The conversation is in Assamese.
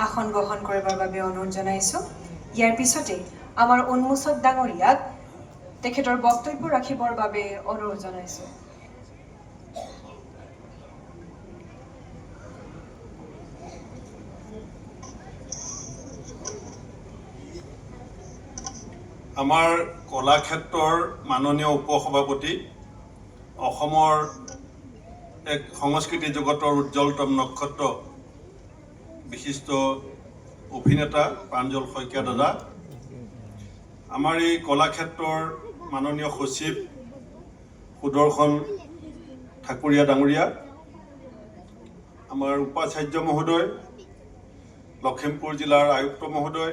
আসন গ্ৰহণ কৰিবৰ বাবে অনুৰোধ জনাইছোঁ। ইয়াৰ পিছতে আমাৰ উন্মোচক ডাঙৰীয়াক তেখেতৰ বক্তব্য ৰাখিবৰ বাবে অনুৰোধ জনাইছোঁ। আমাৰ কলাক্ষেত্ৰৰ মাননীয় উপসভাপতি, অসমৰ এক সংস্কৃতি জগতৰ উজ্জ্বলতম নক্ষত্ৰ, বিশিষ্ট অভিনেতা প্ৰাঞ্জল শইকীয়া দাদা, আমাৰ এই কলাক্ষেত্ৰৰ মাননীয় সচিব সুদৰ্শন ঠাকুৰীয়া ডাঙৰীয়া, আমাৰ উপাচাৰ্য মহোদয়, লখিমপুৰ জিলাৰ আয়ুক্ত মহোদয়,